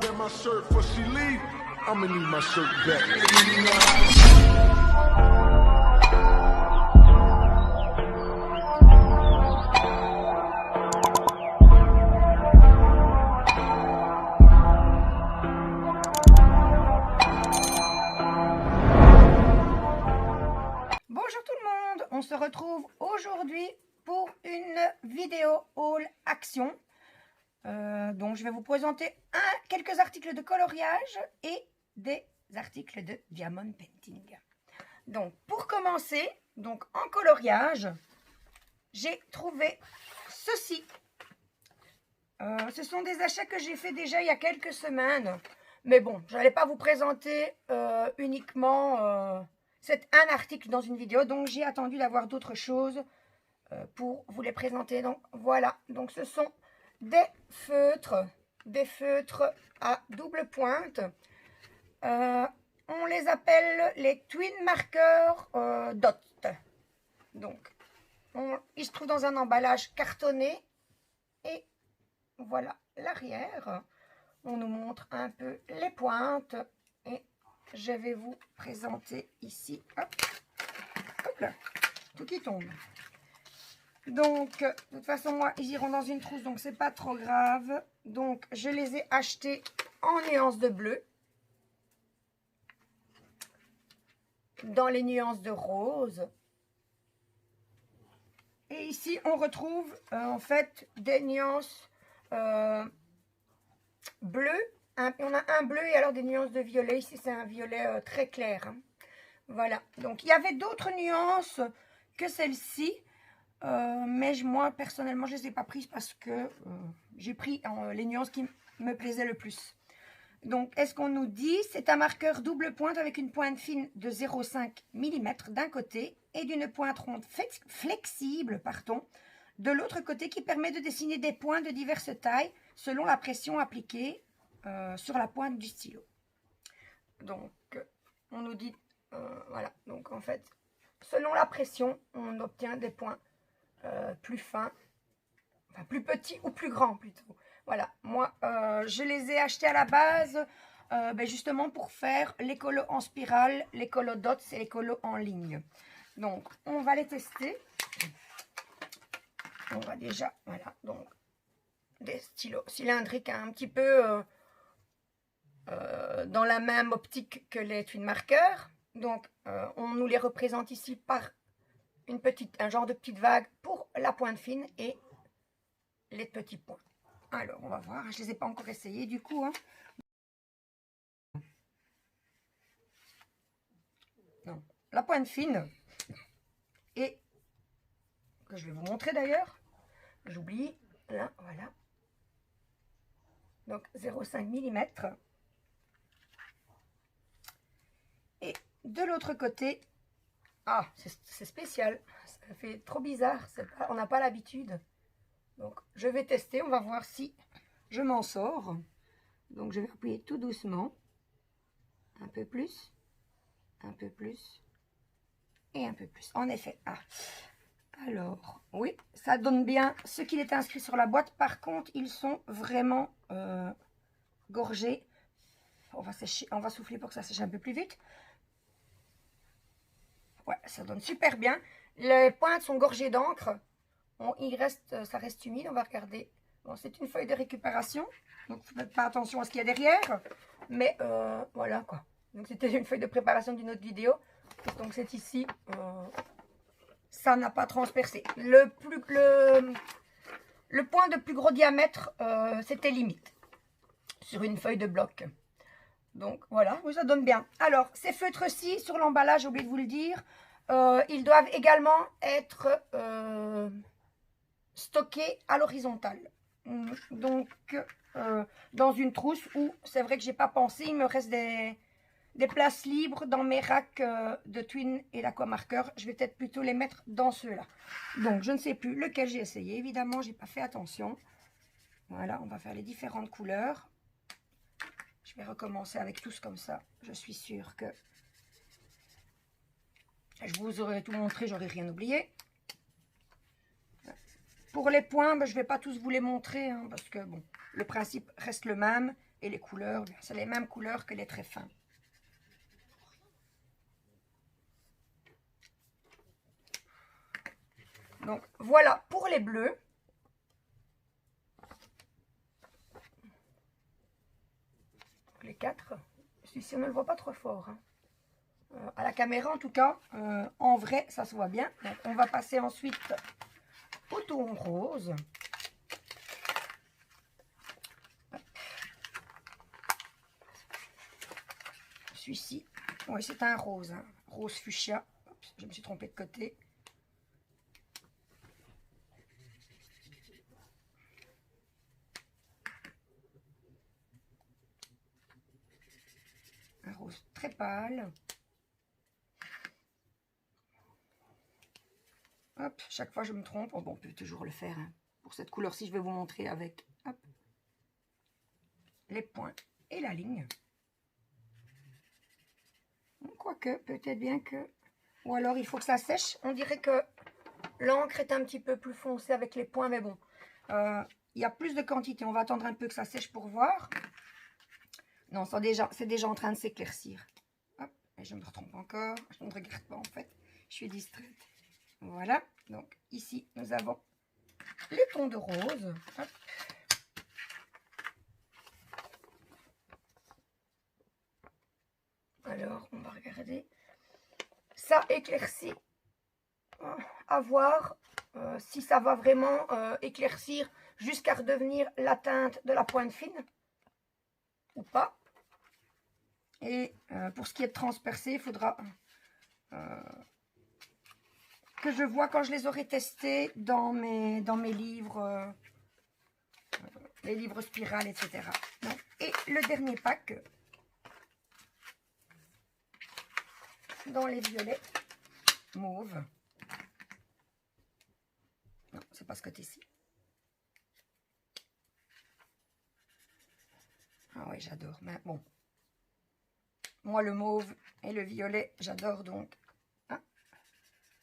wear my shirt before she leave, I'ma need my shirt back. Bonjour tout le monde, on se retrouve aujourd'hui pour une vidéo haul action. Donc je vais vous présenter quelques articles de coloriage et des articles de diamond painting. Donc pour commencer, donc en coloriage, j'ai trouvé ceci. Ce sont des achats que j'ai fait déjà il y a quelques semaines. Mais bon, je n'allais pas vous présenter uniquement un article dans une vidéo. Donc j'ai attendu d'avoir d'autres choses pour vous les présenter. Donc voilà, donc ce sont des feutres à double pointe. On les appelle les Twin Markers Dot. Donc ils se trouvent dans un emballage cartonné et voilà l'arrière. On nous montre un peu les pointes et je vais vous présenter ici. Hop, hop là, tout qui tombe. Donc, de toute façon, moi, ils iront dans une trousse, donc c'est pas trop grave. Donc, je les ai achetés en nuances de bleu, dans les nuances de rose. Et ici, on retrouve en fait des nuances bleues. On a un bleu et alors des nuances de violet. Ici, c'est un violet très clair. Hein. Voilà. Donc, il y avait d'autres nuances que celle-ci. Mais moi personnellement je ne les ai pas prises parce que j'ai pris les nuances qui me plaisaient le plus. Donc est-ce qu'on nous dit c'est un marqueur double pointe avec une pointe fine de 0,5 mm d'un côté et d'une pointe ronde flexible de l'autre côté qui permet de dessiner des points de diverses tailles selon la pression appliquée sur la pointe du stylo. Donc on nous dit voilà, donc en fait selon la pression on obtient des points plus fin, enfin plus petit ou plus grand plutôt. Voilà, moi je les ai achetés à la base justement pour faire les colos en spirale, les colos dots et les colos en ligne. Donc on va les tester. On va déjà, voilà, donc des stylos cylindriques un petit peu dans la même optique que les twin markers. Donc on nous les représente ici par un genre de petite vague pour la pointe fine et les petits points. Alors, on va voir. Je ne les ai pas encore essayés du coup. Hein. Non. La pointe fine et que je vais vous montrer d'ailleurs. J'oublie. Là, voilà. Donc, 0,5 mm. Et de l'autre côté, c'est spécial. Ça fait trop bizarre. On n'a pas l'habitude. Donc, je vais tester. On va voir si je m'en sors. Donc, je vais appuyer tout doucement. Un peu plus. Un peu plus. Et un peu plus. En effet. Alors, oui, ça donne bien ce qu'il est inscrit sur la boîte. Par contre, ils sont vraiment gorgés. On va souffler pour que ça sèche un peu plus vite. Ouais, ça donne super bien. Les pointes sont gorgées d'encre. Ça reste humide. On va regarder. Bon, c'est une feuille de récupération. Donc, faites pas attention à ce qu'il y a derrière. Mais voilà quoi. Donc, c'était une feuille de préparation d'une autre vidéo. Donc, c'est ici. Ça n'a pas transpercé. Le point de plus gros diamètre, c'était limite. Sur une feuille de bloc. Donc voilà, ça donne bien. Alors, ces feutres-ci, sur l'emballage, j'ai oublié de vous le dire, ils doivent également être stockés à l'horizontale. Donc, dans une trousse où, c'est vrai que j'ai pas pensé, il me reste des places libres dans mes racks de Twin et d'Aquamarker. Je vais peut-être plutôt les mettre dans ceux-là. Donc, je ne sais plus lequel j'ai essayé. Évidemment, j'ai pas fait attention. Voilà, on va faire les différentes couleurs. Je vais recommencer avec tous comme ça. Je suis sûre que je vous aurai tout montré, j'aurai rien oublié. Pour les points, je ne vais pas tous vous les montrer, hein, parce que bon, le principe reste le même. Et les couleurs, c'est les mêmes couleurs que les traits fins. Donc voilà pour les bleus. Les 4. Celui-ci, on ne le voit pas trop fort. Hein. À la caméra, en tout cas, en vrai, ça se voit bien. Donc, on va passer ensuite au ton rose. Celui-ci, oui, c'est un rose. Hein. Rose fuchsia. Oups, je me suis trompée de côté. Un rose très pâle. Hop, chaque fois je me trompe. Oh, bon, on peut toujours le faire. Hein. Pour cette couleur-ci, je vais vous montrer avec hop, les points et la ligne. Quoique, peut-être bien que... Ou alors, il faut que ça sèche. On dirait que l'encre est un petit peu plus foncée avec les points, mais bon. Il y a plus de quantité. On va attendre un peu que ça sèche pour voir. Non, c'est déjà en train de s'éclaircir. Hop, et je me trompe encore. Je ne regarde pas, en fait. Je suis distraite. Voilà. Donc, ici, nous avons les tons de rose. Hop. Alors, on va regarder. Ça éclaircit. À voir si ça va vraiment éclaircir jusqu'à redevenir la teinte de la pointe fine ou pas. Et pour ce qui est de transpercer, il faudra que je vois quand je les aurai testés dans mes livres, les livres spirales, etc. Donc, et le dernier pack, dans les violets mauves. Non, c'est pas ce côté-ci. Ah oui, j'adore. Mais bon, moi le mauve et le violet, j'adore donc. Ah,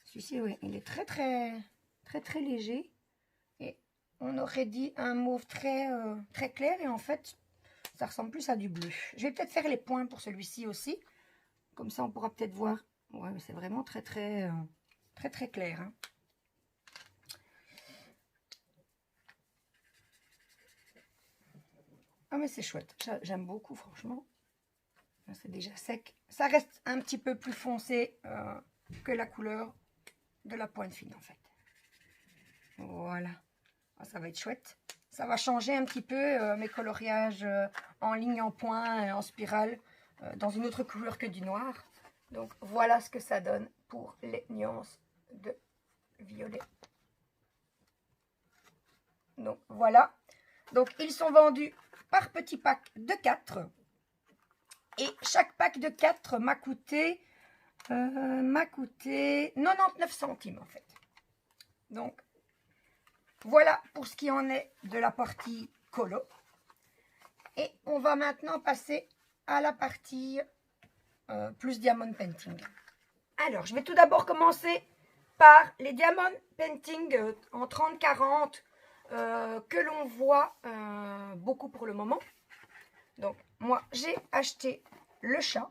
celui-ci, oui, il est très léger. Et on aurait dit un mauve très clair. Et en fait, ça ressemble plus à du bleu. Je vais peut-être faire les points pour celui-ci aussi. Comme ça, on pourra peut-être voir. Ouais, mais c'est vraiment très clair. Hein. Ah, mais c'est chouette. J'aime beaucoup, franchement. C'est déjà sec. Ça reste un petit peu plus foncé que la couleur de la pointe fine, en fait. Voilà. Ah, ça va être chouette. Ça va changer un petit peu mes coloriages en ligne, en point, en spirale, dans une autre couleur que du noir. Donc, voilà ce que ça donne pour les nuances de violet. Donc, voilà. Donc, ils sont vendus par petit pack de 4. Et chaque pack de 4 m'a coûté 99 centimes, en fait. Donc, voilà pour ce qui en est de la partie colo. Et on va maintenant passer à la partie plus diamond painting. Alors, je vais tout d'abord commencer par les diamond painting en 30-40 que l'on voit beaucoup pour le moment. Donc, moi, j'ai acheté le chat.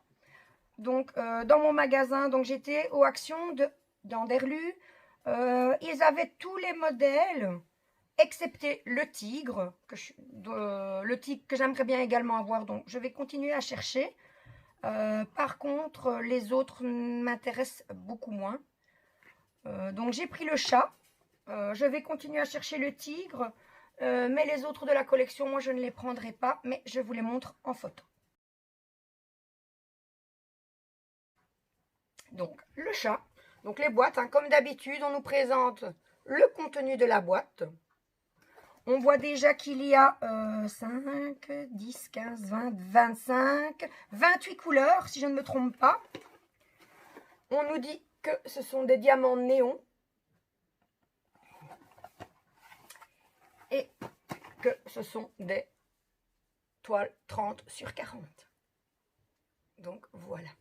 Donc, dans mon magasin, donc j'étais aux actions d'Anderlu. Ils avaient tous les modèles, excepté le tigre, que j'aimerais bien également avoir. Donc, je vais continuer à chercher. Par contre, les autres m'intéressent beaucoup moins. Donc, j'ai pris le chat. Je vais continuer à chercher le tigre. Mais les autres de la collection, moi, je ne les prendrai pas. Mais je vous les montre en photo. Donc, le chat. Donc, les boîtes, hein, comme d'habitude, on nous présente le contenu de la boîte. On voit déjà qu'il y a 5, 10, 15, 20, 25, 28 couleurs, si je ne me trompe pas. On nous dit que ce sont des diamants néons. Et que ce sont des toiles 30 sur 40. Donc, voilà.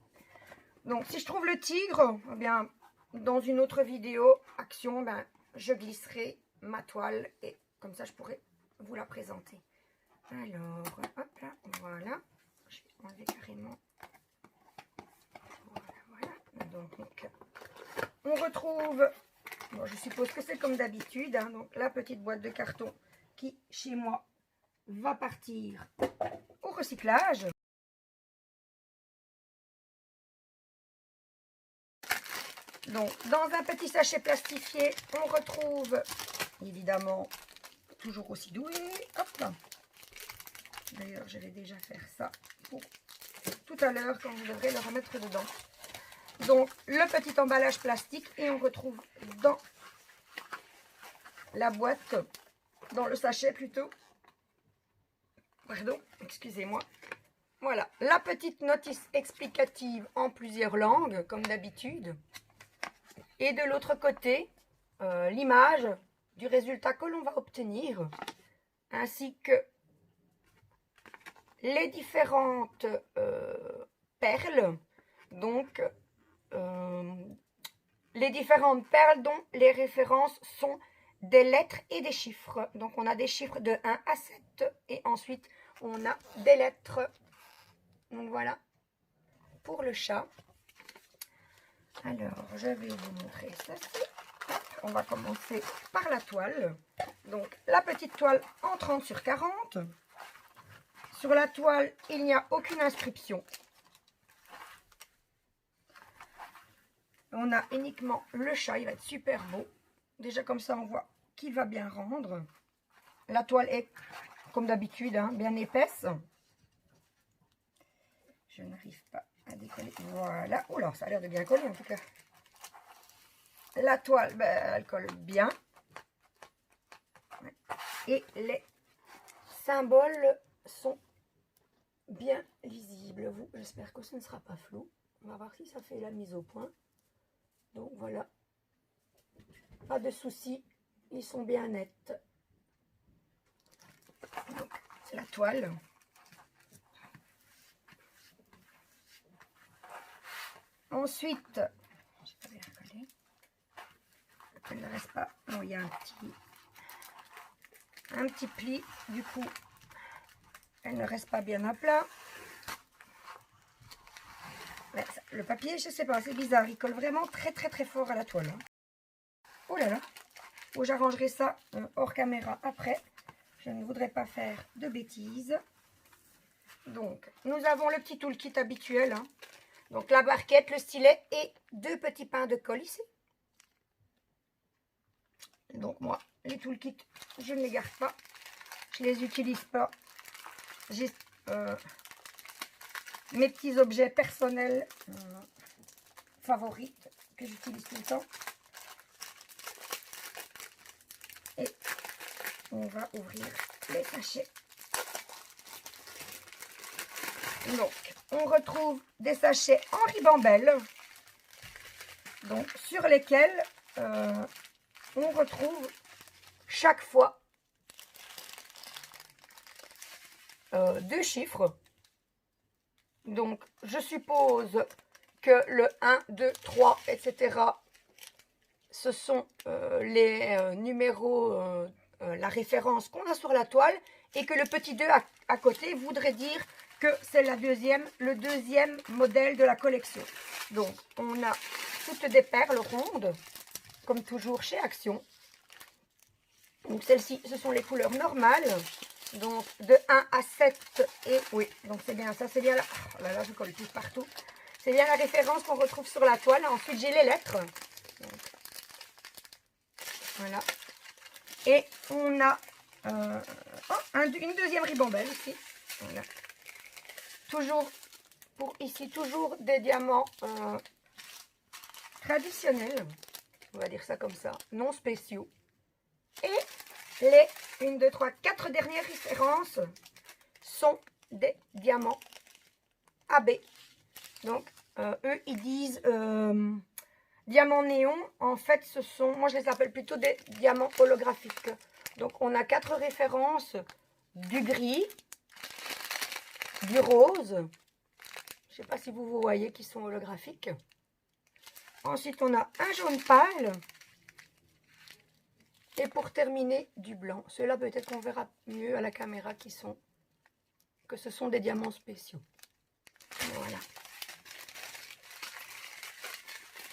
Donc, si je trouve le tigre, eh bien, dans une autre vidéo action, ben, je glisserai ma toile et comme ça, je pourrai vous la présenter. Alors, hop là, On retrouve, bon, je suppose que c'est comme d'habitude, hein, donc la petite boîte de carton qui, chez moi, va partir au recyclage. Donc, dans un petit sachet plastifié, on retrouve, évidemment, toujours aussi doué. Hop. D'ailleurs, je vais déjà faire ça pour tout à l'heure quand je devrais le remettre dedans. Donc, le petit emballage plastique et on retrouve dans la boîte, dans le sachet plutôt. Pardon, excusez-moi. Voilà, la petite notice explicative en plusieurs langues, comme d'habitude. Et de l'autre côté, l'image du résultat que l'on va obtenir, ainsi que les différentes perles, donc les différentes perles dont les références sont des lettres et des chiffres. Donc on a des chiffres de 1 à 7 et ensuite on a des lettres. Donc voilà pour le chat. Alors je vais vous montrer ceci. On va commencer par la toile. Donc la petite toile en 30 sur 40. Sur la toile, il n'y a aucune inscription. On a uniquement le chat, il va être super beau. Déjà comme ça, on voit qu'il va bien rendre. La toile est, comme d'habitude, hein, bien épaisse. Je n'arrive pas à décoller. Voilà. Oh là, ça a l'air de bien coller en tout cas. La toile, ben, elle colle bien. Et les symboles sont bien lisibles. Vous, j'espère que ce ne sera pas flou. On va voir si ça fait la mise au point. Donc voilà. Pas de soucis. Ils sont bien nets. Donc, c'est la toile. Ensuite, je vais recoller. Elle ne reste pas. Non, il y a un petit pli. Du coup, elle ne reste pas bien à plat. Mais le papier, je sais pas, c'est bizarre. Il colle vraiment très très très fort à la toile. Hein. Oh là là. Oh, j'arrangerai ça hors caméra après. Je ne voudrais pas faire de bêtises. Donc, nous avons le petit toolkit habituel. Hein. Donc, la barquette, le stylet et 2 petits pains de colle ici. Donc, moi, les toolkits, je ne les garde pas. Je ne les utilise pas. J'ai mes petits objets personnels favoris que j'utilise tout le temps. Et on va ouvrir les sachets. Donc, on retrouve des sachets en ribambelle, donc sur lesquels on retrouve chaque fois 2 chiffres. Donc, je suppose que le 1, 2, 3, etc. ce sont les numéros, la référence qu'on a sur la toile, et que le petit 2 à côté voudrait dire que c'est le deuxième modèle de la collection. Donc, on a toutes des perles rondes, comme toujours chez Action. Donc, celles-ci, ce sont les couleurs normales. Donc, de 1 à 7. Et oui, donc c'est bien ça, c'est bien là. Oh là là, je colle tout partout. C'est bien la référence qu'on retrouve sur la toile. Ensuite, j'ai les lettres. Donc, voilà. Et on a une deuxième ribambelle ici. Voilà. Toujours, pour ici, toujours des diamants traditionnels. On va dire ça comme ça. Non spéciaux. Et les 1, 2, 3, 4 dernières références sont des diamants AB. Donc, eux, ils disent diamants néon. En fait, ce sont, moi je les appelle plutôt des diamants holographiques. Donc, on a 4 références: du gris, du rose. Je ne sais pas si vous voyez qui sont holographiques. Ensuite, on a un jaune pâle. Et pour terminer, du blanc. Ceux-là, peut-être qu'on verra mieux à la caméra que ce sont des diamants spéciaux. Voilà.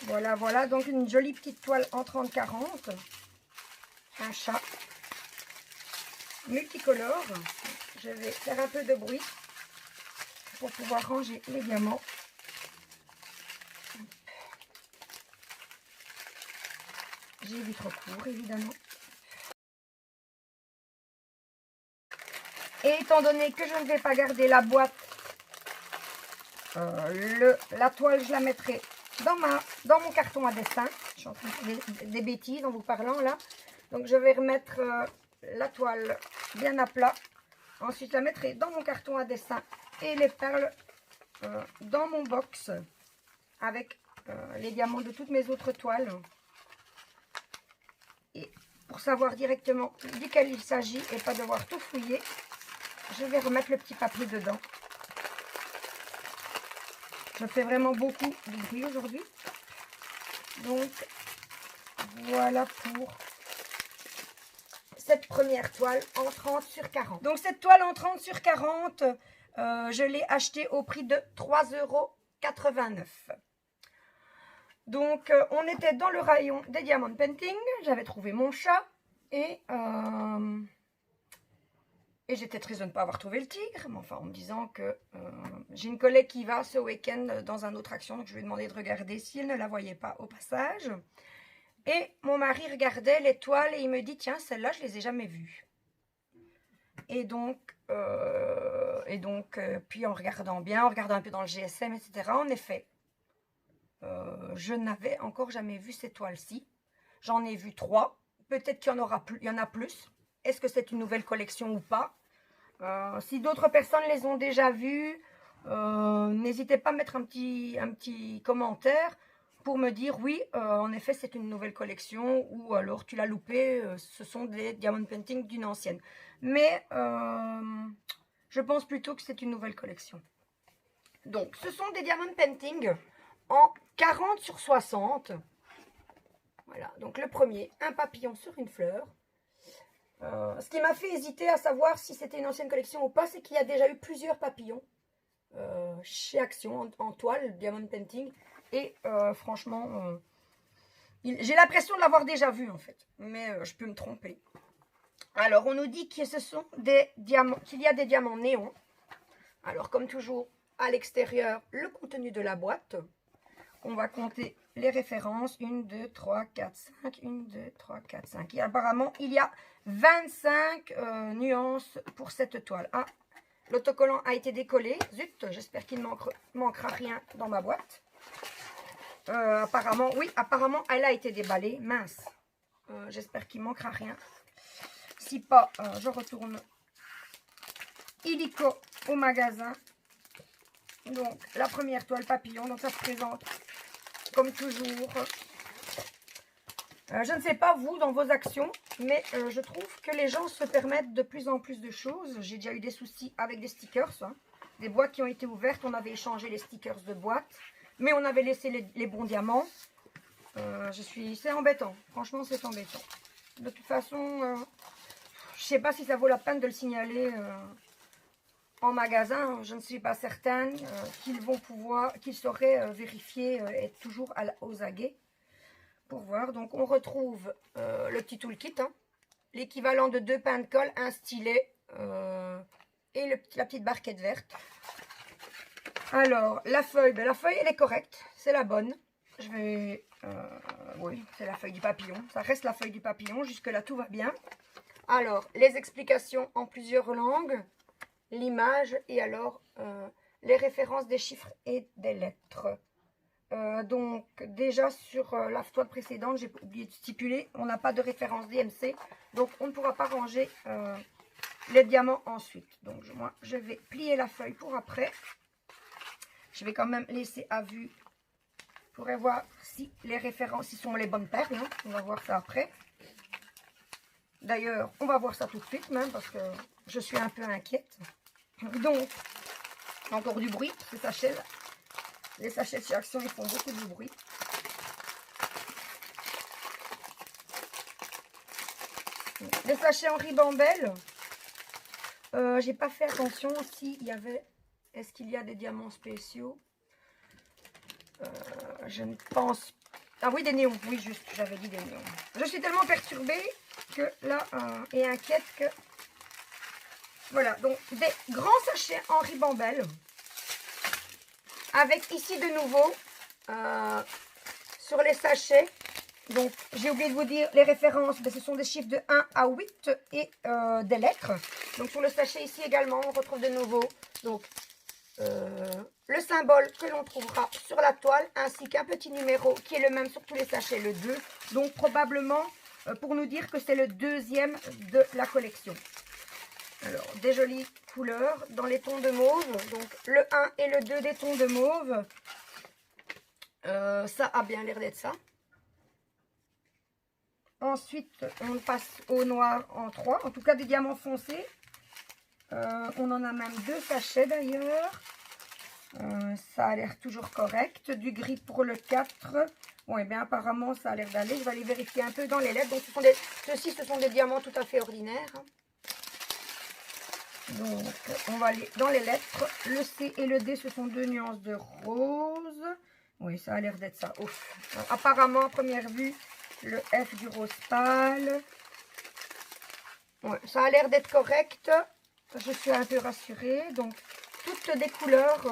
Voilà, voilà. Donc, une jolie petite toile en 30-40. Un chat multicolore. Je vais faire un peu de bruit pour pouvoir ranger les diamants. J'ai vu trop court, évidemment. Et étant donné que je ne vais pas garder la boîte, la toile, je la mettrai dans mon carton à dessin. Je suis en train de faire des bêtises en vous parlant là. Donc je vais remettre la toile bien à plat. Ensuite, je la mettrai dans mon carton à dessin et les perles dans mon box avec les diamants de toutes mes autres toiles. Et pour savoir directement duquel il s'agit et pas devoir tout fouiller, je vais remettre le petit papier dedans. Je fais vraiment beaucoup de bruit aujourd'hui. Donc, voilà pour cette première toile en 30/40. Donc, cette toile en 30/40, je l'ai achetée au prix de 3,89 €. Donc, on était dans le rayon des diamond painting. J'avais trouvé mon chat et j'étais triste de ne pas avoir trouvé le tigre, mais enfin en me disant que j'ai une collègue qui va ce week-end dans une autre action, donc je lui ai demandé de regarder si elle ne la voyait pas au passage. Et mon mari regardait les toiles et il me dit, tiens, celle-là, je les ai jamais vues. Et donc, puis en regardant bien, en regardant un peu dans le GSM, etc., en effet, je n'avais encore jamais vu ces toiles-ci. J'en ai vu 3, peut-être qu'il y en a plus. Est-ce que c'est une nouvelle collection ou pas? Si d'autres personnes les ont déjà vues, n'hésitez pas à mettre un petit commentaire pour me dire oui, en effet c'est une nouvelle collection, ou alors tu l'as loupé, ce sont des diamond painting d'une ancienne. Mais je pense plutôt que c'est une nouvelle collection. Donc ce sont des diamond painting en 40/60. Voilà, donc le premier, un papillon sur une fleur. Ce qui m'a fait hésiter à savoir si c'était une ancienne collection ou pas, c'est qu'il y a déjà eu plusieurs papillons chez Action en toile, diamond painting. Et franchement, j'ai l'impression de l'avoir déjà vu en fait. Mais je peux me tromper. Alors, on nous dit que ce sont des diamants, qu'il y a des diamants néons. Alors, comme toujours, à l'extérieur, le contenu de la boîte. On va compter les références. 1, 2, 3, 4, 5. 1, 2, 3, 4, 5. Et apparemment, il y a 25 nuances pour cette toile. Ah, l'autocollant a été décollé. Zut, j'espère qu'il ne manquera rien dans ma boîte. Apparemment, oui, apparemment, elle a été déballée. Mince. J'espère qu'il ne manquera rien. Si pas, je retourne illico au magasin. Donc, la première toile papillon. Donc, ça se présente comme toujours. Je ne sais pas vous dans vos actions, mais je trouve que les gens se permettent de plus en plus de choses. J'ai déjà eu des soucis avec des stickers, hein. Des boîtes qui ont été ouvertes, on avait échangé les stickers de boîte, mais on avait laissé les bons diamants. C'est embêtant, franchement c'est embêtant. De toute façon, je ne sais pas si ça vaut la peine de le signaler en magasin. Je ne suis pas certaine qu'ils sauraient vérifier, être toujours aux aguets. Pour voir, donc on retrouve le petit toolkit, hein, l'équivalent de 2 pains de colle, un stylet et la petite barquette verte. Alors la feuille, la feuille elle est correcte, c'est la bonne. Oui, c'est la feuille du papillon, ça reste la feuille du papillon, jusque là tout va bien. Alors les explications en plusieurs langues, l'image et alors les références des chiffres et des lettres. Donc déjà sur la toile précédente, j'ai oublié de stipuler, on n'a pas de référence DMC, donc on ne pourra pas ranger les diamants ensuite. Donc moi je vais plier la feuille pour après. Je vais quand même laisser à vue pour voir si les références sont les bonnes perles, hein. On va voir ça après. D'ailleurs on va voir ça tout de suite même parce que je suis un peu inquiète. Donc encore du bruit, ces sachets là. Les sachets de chez Action, ils font beaucoup de bruit. Les sachets en ribambelle. J'ai pas fait attention s'il y avait... Est-ce qu'il y a des diamants spéciaux? Je ne pense Ah oui, des néons. Oui, juste, j'avais dit des néons. Je suis tellement perturbée que là, et inquiète que... Voilà, donc des grands sachets en ribambelle. Avec ici de nouveau, sur les sachets, donc j'ai oublié de vous dire les références, mais ce sont des chiffres de 1 à 8 et des lettres. Donc sur le sachet ici également, on retrouve de nouveau donc, le symbole que l'on trouvera sur la toile, ainsi qu'un petit numéro qui est le même sur tous les sachets, le 2. Donc probablement pour nous dire que c'est le deuxième de la collection. Alors, des jolies couleurs dans les tons de mauve. Donc, le 1 et le 2 des tons de mauve. Ça a bien l'air d'être ça. Ensuite, on passe au noir en 3. En tout cas, des diamants foncés. On en a même 2 sachets d'ailleurs. Ça a l'air toujours correct. Du gris pour le 4. Bon, et bien apparemment, ça a l'air d'aller. Je vais aller vérifier un peu dans les lettres. Donc, ceux-ci, ce sont des diamants tout à fait ordinaires. Donc, on va aller dans les lettres. Le C et le D, ce sont 2 nuances de rose. Oui, ça a l'air d'être ça. Ouf. Alors, apparemment, à première vue, le F du rose pâle. Ouais, ça a l'air d'être correct. Je suis un peu rassurée. Donc, toutes des couleurs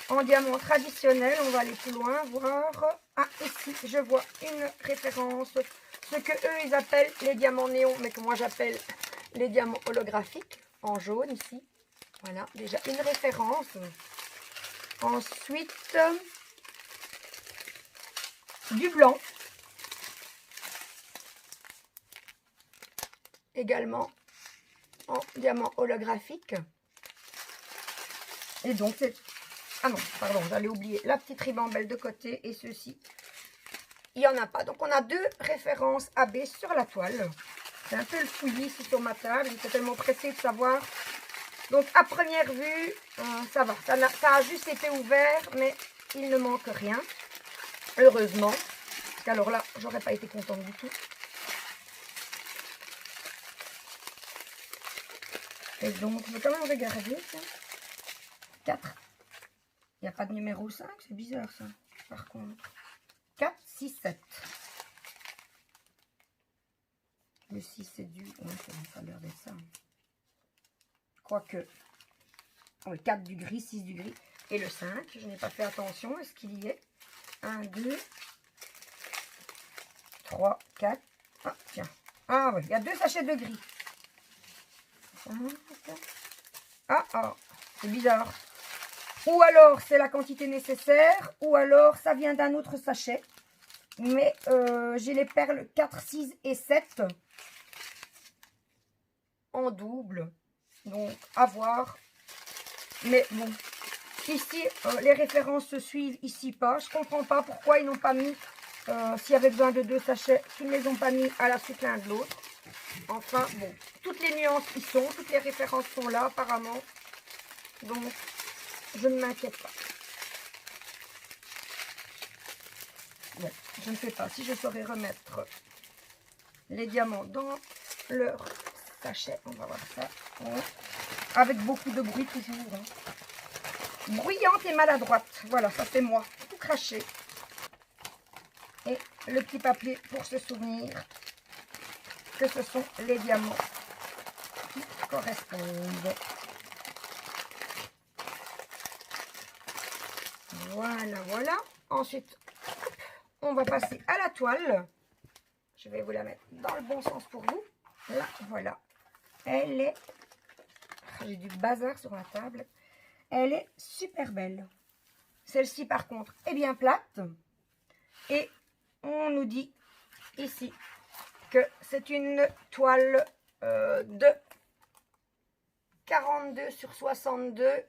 en diamant traditionnel. On va aller plus loin, voir. Ah, ici, je vois une référence. Ce que eux, ils appellent les diamants néons, mais que moi, j'appelle les diamants holographiques. En jaune ici, voilà, déjà une référence. Ensuite, du blanc, également en diamant holographique. Et donc c'est... Ah non, pardon, j'allais oublier la petite ribambelle de côté et ceci, il n'y en a pas. Donc on a 2 références AB sur la toile. C'est un peu le fouillis ici sur ma table, j'étais tellement pressée de savoir. Donc, à première vue, ça va. Ça a juste été ouvert, mais il ne manque rien. Heureusement. Parce qu'alors là, j'aurais pas été contente du tout. Et donc, je vais quand même regarder. 4. Il n'y a pas de numéro 5. C'est bizarre, ça. Par contre. 4, 6, 7. Le 6, c'est du... Ouais, ça a l'air d'être ça. Quoique... Oui, 4 du gris, 6 du gris. Et le 5, je n'ai pas fait attention. Est-ce qu'il y est? 1, 2, 3, 4. Ah, tiens. Ah oui, il y a 2 sachets de gris. 5. Ah, c'est bizarre. Ou alors, c'est la quantité nécessaire. Ou alors, ça vient d'un autre sachet. Mais j'ai les perles 4, 6 et 7 en double. Donc, à voir. Mais bon, ici, les références se suivent, ici pas. Je comprends pas pourquoi ils n'ont pas mis, s'il y avait besoin de 2 sachets, qu'ils ne les ont pas mis à la suite l'un de l'autre. Enfin, bon, toutes les nuances y sont, toutes les références sont là apparemment. Donc, je ne m'inquiète pas. Bon, je ne sais pas si je saurais remettre les diamants dans leur sachet. On va voir ça. Ouais. Avec beaucoup de bruit toujours. Hein. Bruyante et maladroite. Voilà, ça c'est moi. Tout craché. Et le petit papier pour se souvenir que ce sont les diamants qui correspondent. Voilà, voilà. Ensuite, on va passer à la toile. Je vais vous la mettre dans le bon sens pour vous. Là, voilà. Elle est... J'ai du bazar sur la table. Elle est super belle. Celle-ci, par contre, est bien plate. Et on nous dit ici que c'est une toile de 42 sur 62.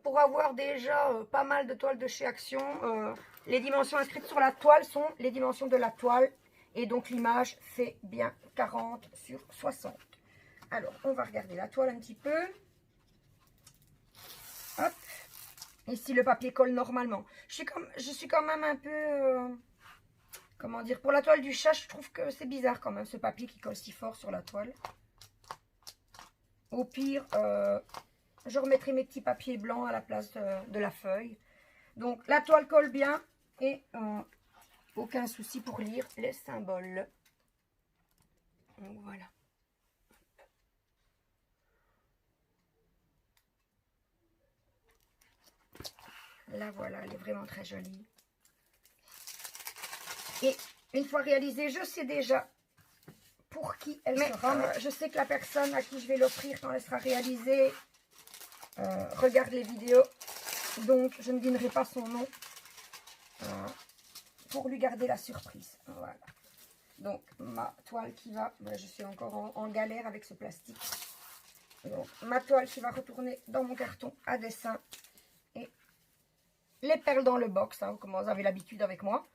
Pour avoir déjà pas mal de toiles de chez Action, les dimensions inscrites sur la toile sont les dimensions de la toile. Et donc, l'image fait bien 40 sur 60. Alors, on va regarder la toile un petit peu. Hop. Ici, le papier colle normalement. Je suis quand même un peu... comment dire? Pour la toile du chat, je trouve que c'est bizarre quand même, ce papier qui colle si fort sur la toile. Au pire, je remettrai mes petits papiers blancs à la place de la feuille. Donc, la toile colle bien. Et aucun souci pour lire les symboles. Donc voilà. Là voilà, elle est vraiment très jolie. Et une fois réalisée, je sais déjà pour qui elle sera. Mais je sais que la personne à qui je vais l'offrir quand elle sera réalisée regarde les vidéos. Donc je ne donnerai pas son nom pour lui garder la surprise. Voilà. Donc ma toile qui va... je suis encore en galère avec ce plastique. Donc ma toile qui va retourner dans mon carton à dessin. Et les perles dans le box, hein, comme vous avez l'habitude avec moi.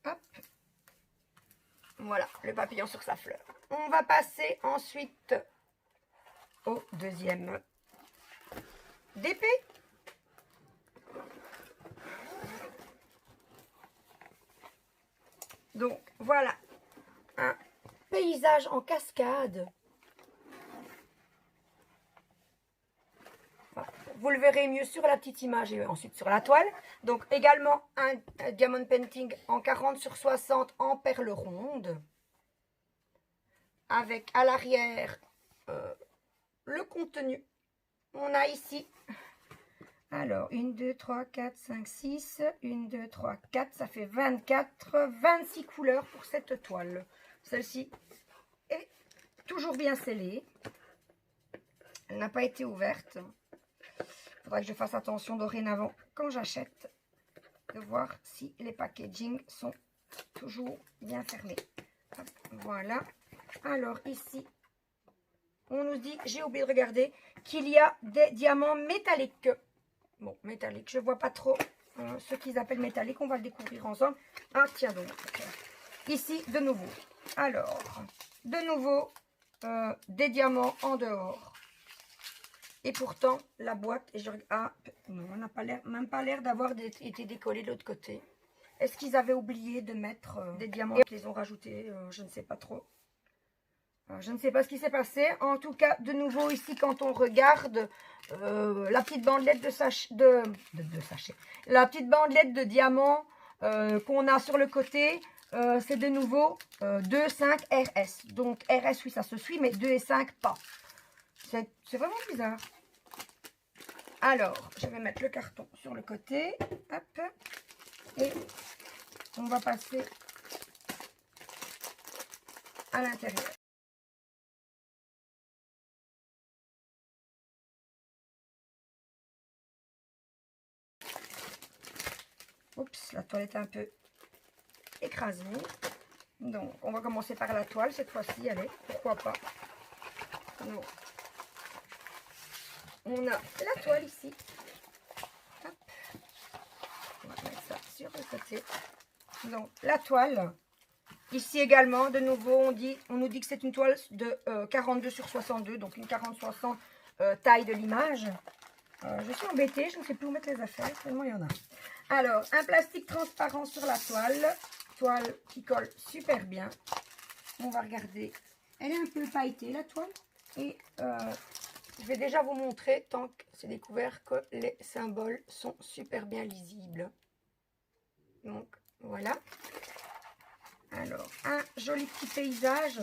Hop. Voilà, le papillon sur sa fleur. On va passer ensuite au deuxième d'épée. Donc voilà, un paysage en cascade. Voilà. Vous le verrez mieux sur la petite image et ensuite sur la toile. Donc également un diamond painting en 40 sur 60 en perles rondes. Avec à l'arrière le contenu. On a ici, alors 1, 2, 3, 4, 5, 6, 1, 2, 3, 4, ça fait 24, 26 couleurs pour cette toile. Celle-ci est toujours bien scellée. Elle n'a pas été ouverte. Il faudra que je fasse attention dorénavant quand j'achète, de voir si les packaging sont toujours bien fermés. Hop, voilà. Alors ici, on nous dit, j'ai oublié de regarder, qu'il y a des diamants métalliques. Bon, métalliques, je ne vois pas trop ce qu'ils appellent métalliques. On va le découvrir ensemble. Ah, tiens donc. Ici, de nouveau. Alors, de nouveau, des diamants en dehors. Et pourtant, la boîte, et je regarde, ah, non, on n'a pas l'air, même pas l'air d'avoir été décollé de l'autre côté. Est-ce qu'ils avaient oublié de mettre des diamants et qu'ils les ont rajoutés? Je ne sais pas trop. Je ne sais pas ce qui s'est passé. En tout cas, de nouveau ici, quand on regarde la petite bandelette la petite bandelette de diamants qu'on a sur le côté, c'est de nouveau 2, 5 RS. Donc RS, oui, ça se suit, mais 2 et 5, pas. C'est vraiment bizarre. Alors, je vais mettre le carton sur le côté. Hop. Et on va passer à l'intérieur. Oups, la toile est un peu écrasée. Donc, on va commencer par la toile cette fois-ci. Allez, pourquoi pas. Donc, on a la toile ici. Hop. On va mettre ça sur le côté. Donc, la toile. Ici également, de nouveau, on nous dit que c'est une toile de 42 sur 62. Donc, une 40-60 taille de l'image. Je suis embêtée, je ne sais plus où mettre les affaires, tellement il y en a. Alors, un plastique transparent sur la toile. Toile qui colle super bien. On va regarder. Elle est un peu pailletée, la toile. Et je vais déjà vous montrer, tant que c'est découvert, que les symboles sont super bien lisibles. Donc, voilà. Alors, un joli petit paysage.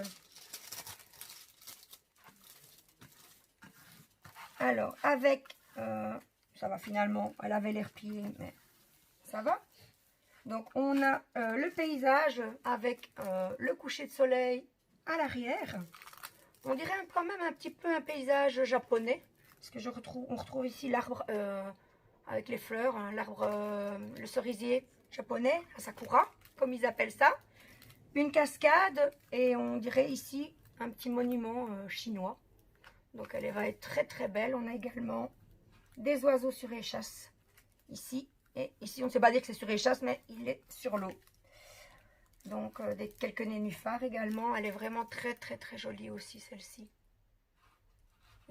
Alors, avec... ça va finalement, elle avait l'air pliée, mais ça va. Donc, on a le paysage avec le coucher de soleil à l'arrière. On dirait quand même un petit peu un paysage japonais. Parce que on retrouve ici l'arbre avec les fleurs, hein, l'arbre, le cerisier japonais, à Sakura, comme ils appellent ça. Une cascade et on dirait ici un petit monument chinois. Donc, elle va être très très belle. On a également des oiseaux sur échasse ici. Et ici, on ne sait pas dire que c'est sur échasse, mais il est sur l'eau. Donc, quelques nénuphars également. Elle est vraiment très, très, très jolie aussi, celle-ci.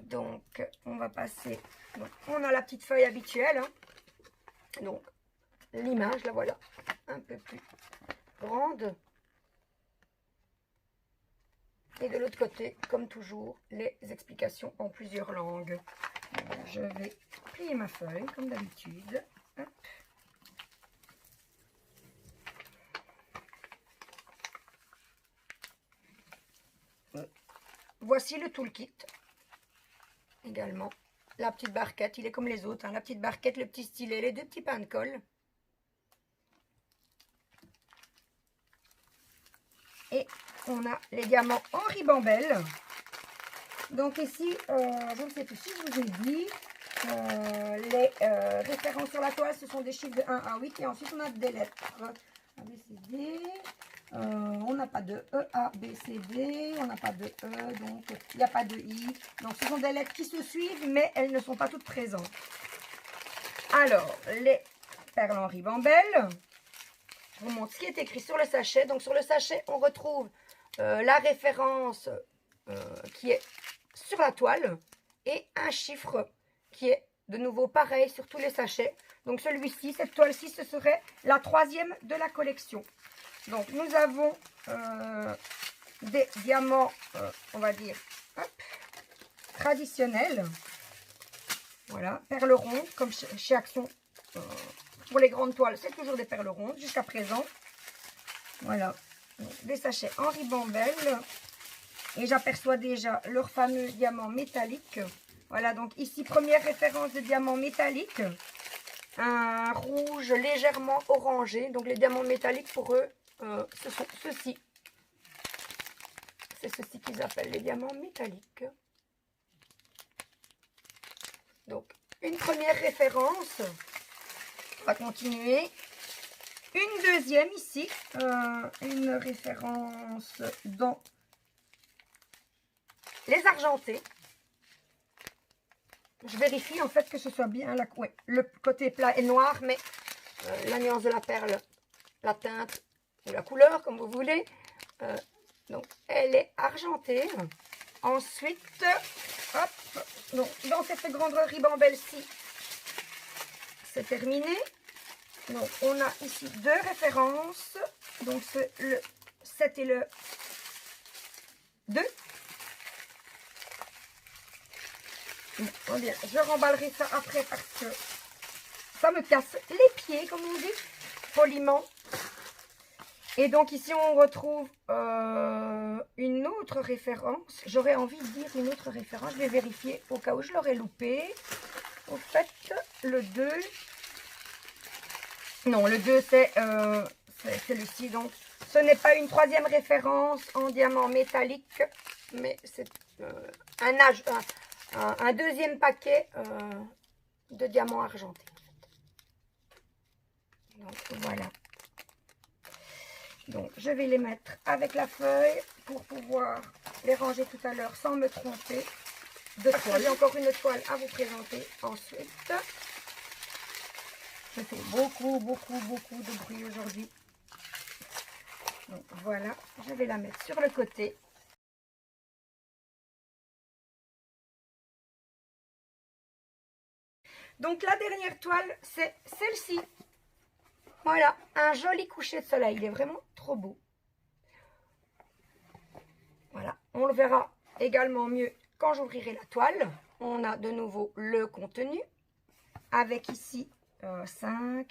Donc, on va passer... Donc, on a la petite feuille habituelle. Hein. Donc, l'image, la voilà. Un peu plus grande. Et de l'autre côté, comme toujours, les explications en plusieurs langues. Alors, je vais plier ma feuille, comme d'habitude. voici le toolkit. Également, la petite barquette, il est comme les autres. Hein, la petite barquette, le petit stylet, les 2 petits pains de colle. Et on a les diamants en ribambelle. Donc ici, je ne sais plus si je vous ai dit, les références sur la toile, ce sont des chiffres de 1 à 8. Et ensuite, on a des lettres. A, B, C, D. On n'a pas de E, A, B, C, D. On n'a pas de E, donc il n'y a pas de I. Donc ce sont des lettres qui se suivent, mais elles ne sont pas toutes présentes. Alors, les perles en ribambelle. Je vous montre ce qui est écrit sur le sachet. Donc sur le sachet, on retrouve la référence qui est sur la toile et un chiffre qui est de nouveau pareil sur tous les sachets. Donc celui-ci, cette toile-ci, ce serait la 3e de la collection. Donc nous avons des diamants, on va dire, hop, traditionnels. Voilà, perles rondes, comme chez Action. Pour les grandes toiles, c'est toujours des perles rondes jusqu'à présent. Voilà, donc, des sachets en ribambelle. Et j'aperçois déjà leur fameux diamant métallique. Voilà, donc ici, première référence de diamant métallique. Un rouge légèrement orangé. Donc les diamants métalliques, pour eux, ce sont ceux-ci. C'est ceci qu'ils appellent les diamants métalliques. Donc, une première référence. On va continuer. Une deuxième ici. Une référence dans les argentés. Je vérifie en fait que ce soit bien la, ouais, le côté plat est noir, mais la nuance de la perle, la teinte ou la couleur, comme vous voulez. Donc, elle est argentée. Ensuite, hop, donc, dans cette grande ribambelle-ci, c'est terminé. Donc, on a ici 2 références. Donc, c'est le 7 et le 2. Bon, bien, je remballerai ça après parce que ça me casse les pieds, comme on dit, poliment. Et donc ici, on retrouve une autre référence. J'aurais envie de dire une autre référence. Je vais vérifier au cas où je l'aurais loupé. Au fait, le 2... Non, le 2, c'est celui-ci. Donc, ce n'est pas une 3e référence en diamant métallique, mais c'est un 2e paquet de diamants argentés. Donc, voilà. Donc, je vais les mettre avec la feuille pour pouvoir les ranger tout à l'heure sans me tromper de toile. J'ai encore une toile à vous présenter ensuite. Je fais beaucoup de bruit aujourd'hui. Donc, voilà. Je vais la mettre sur le côté. Donc, la dernière toile, c'est celle-ci. Voilà, un joli coucher de soleil. Il est vraiment trop beau. Voilà, on le verra également mieux quand j'ouvrirai la toile. On a de nouveau le contenu avec ici 25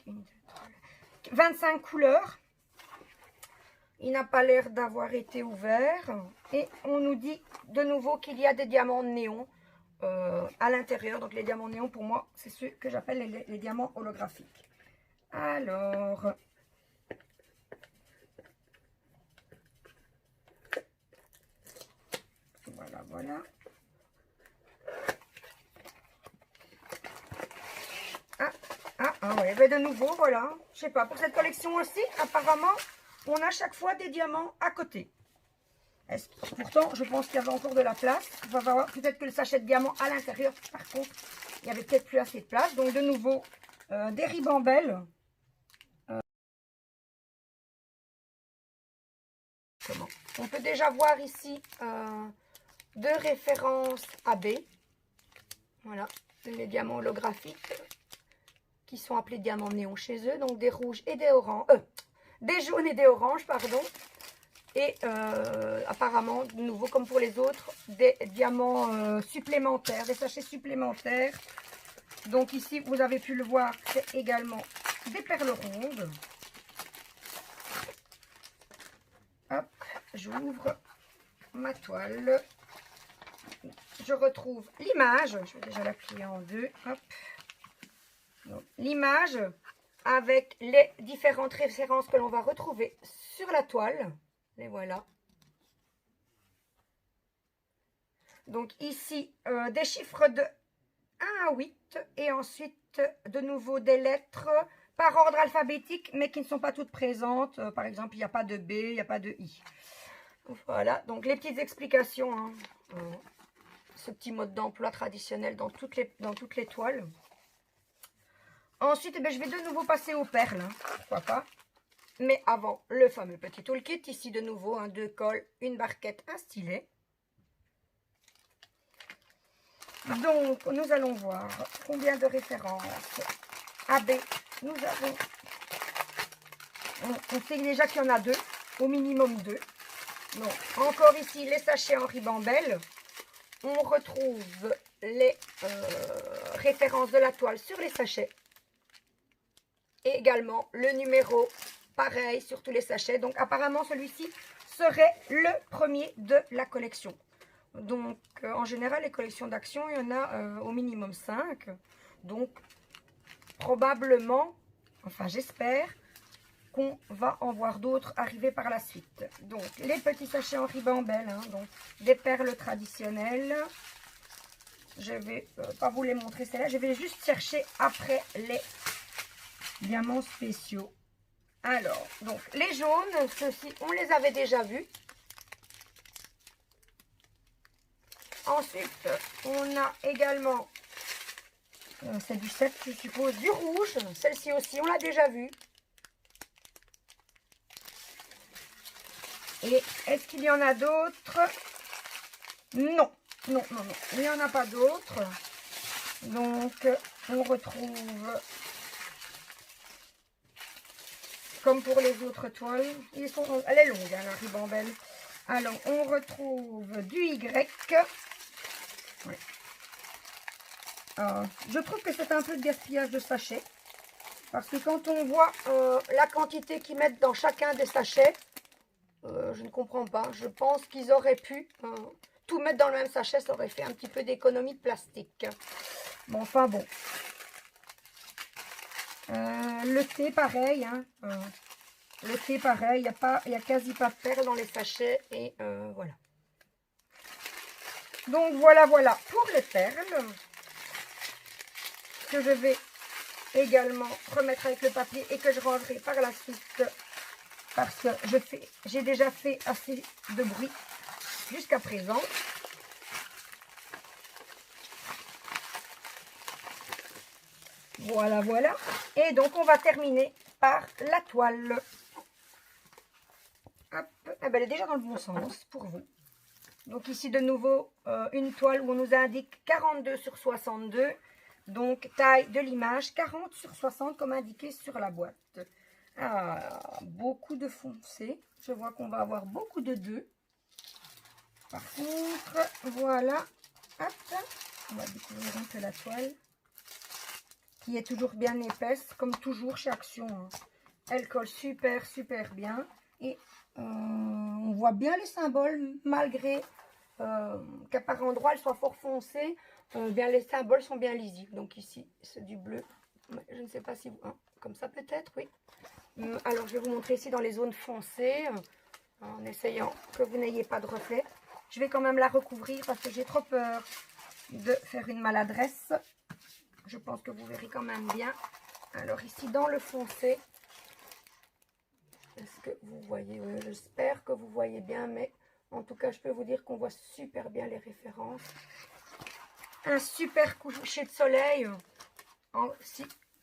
couleurs. Il n'a pas l'air d'avoir été ouvert. Et on nous dit de nouveau qu'il y a des diamants néons à l'intérieur. Donc les diamants néons, pour moi, c'est ceux que j'appelle les diamants holographiques. Alors, voilà. Ouais, ben de nouveau, voilà. Je sais pas, pour cette collection aussi, apparemment, on a chaque fois des diamants à côté. Pourtant, je pense qu'il y avait encore de la place. On va voir, peut-être que le sachet de diamants à l'intérieur, par contre, il n'y avait peut-être plus assez de place. Donc, de nouveau, des ribambelles. On peut déjà voir ici 2 références AB. Voilà, les diamants holographiques qui sont appelés diamants néons chez eux. Donc des rouges et des oranges. Des jaunes et des oranges, pardon. Et apparemment, de nouveau, comme pour les autres, des diamants supplémentaires, des sachets supplémentaires. Donc ici, vous avez pu le voir, c'est également des perles rondes. Hop, j'ouvre ma toile. je retrouve l'image. Je vais déjà la plier en deux. L'image avec les différentes références que l'on va retrouver sur la toile. Les voilà. Donc ici, des chiffres de 1 à 8 et ensuite de nouveau des lettres par ordre alphabétique mais qui ne sont pas toutes présentes. Par exemple, il n'y a pas de B, il n'y a pas de I. Voilà, donc les petites explications, hein. Ce petit mode d'emploi traditionnel dans toutes les toiles. Ensuite, je vais de nouveau passer aux perles, hein, pourquoi pas. Mais avant, le fameux petit toolkit. Ici, de nouveau, 2 cols, une barquette, un stylet. Donc, nous allons voir combien de références. AB, nous avons... On sait déjà qu'il y en a 2, au minimum 2. Donc, encore ici, les sachets en ribambelle. On retrouve les références de la toile sur les sachets. Et également le numéro, pareil, sur tous les sachets. Donc, apparemment, celui-ci serait le premier de la collection. Donc, en général, les collections d'Action, il y en a au minimum 5. Donc, probablement, enfin, j'espère qu'on va en voir d'autres arriver par la suite. Donc, les petits sachets en ribambelle, hein, donc des perles traditionnelles. Je vais pas vous les montrer celles-là. Je vais juste chercher après les diamants spéciaux. Alors, donc, les jaunes, ceux-ci, on les avait déjà vus. Ensuite, on a également, c'est du 7, je suppose, du rouge. Celle-ci aussi, on l'a déjà vue. Et est-ce qu'il y en a d'autres? Non, non, non, non, il n'y en a pas d'autres. Donc, on retrouve, comme pour les autres toiles, elle est longue, hein, la ribambelle. Alors, on retrouve du Y. Ouais. Je trouve que c'est un peu de gaspillage de sachets. Parce que quand on voit la quantité qu'ils mettent dans chacun des sachets, je ne comprends pas. Je pense qu'ils auraient pu tout mettre dans le même sachet. Ça aurait fait un petit peu d'économie de plastique. Bon, enfin bon. Le thé, pareil. Hein, le thé, pareil. Il n'y a quasi pas de perles dans les sachets. Et voilà. Donc, voilà, voilà pour les perles. Que je vais également remettre avec le papier et que je rangerai par la suite. Parce que j'ai déjà fait assez de bruit jusqu'à présent. Voilà, voilà. Et donc, on va terminer par la toile. Hop. Eh ben, elle est déjà dans le bon sens pour vous. Donc, ici, de nouveau, une toile où on nous indique 42 sur 62. Donc, taille de l'image, 40 sur 60 comme indiqué sur la boîte. Ah, beaucoup de foncé. Je vois qu'on va avoir beaucoup de 2. Par contre, voilà. Hop, on va découvrir un peu la toile. Qui est toujours bien épaisse, comme toujours chez Action. Hein. Elle colle super, super bien. Et on voit bien les symboles, malgré qu'à par endroits, elles soient fort foncées. Bien, les symboles sont bien lisibles. Donc ici, c'est du bleu. Je ne sais pas si vous... Hein, comme ça peut-être, oui. Alors, je vais vous montrer ici dans les zones foncées, en essayant que vous n'ayez pas de reflet. Je vais quand même la recouvrir parce que j'ai trop peur de faire une maladresse. Je pense que vous verrez quand même bien. Alors, ici, dans le foncé, est-ce que vous voyez? Oui, j'espère que vous voyez bien, mais en tout cas, je peux vous dire qu'on voit super bien les références. Un super coucher de soleil.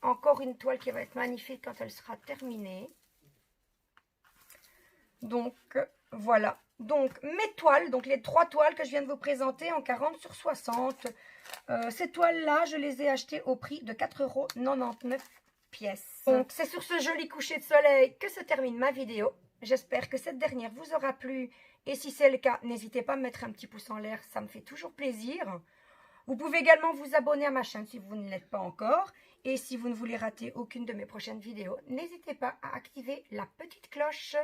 Encore une toile qui va être magnifique quand elle sera terminée. Donc, voilà. Donc, mes toiles, donc les 3 toiles que je viens de vous présenter en 40 sur 60. Ces toiles-là, je les ai achetées au prix de 4,99 € pièce. Donc, c'est sur ce joli coucher de soleil que se termine ma vidéo. J'espère que cette dernière vous aura plu. Et si c'est le cas, n'hésitez pas à me mettre un petit pouce en l'air. Ça me fait toujours plaisir. Vous pouvez également vous abonner à ma chaîne si vous ne l'êtes pas encore. Et si vous ne voulez rater aucune de mes prochaines vidéos, n'hésitez pas à activer la petite cloche.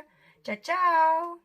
Ciao, ciao!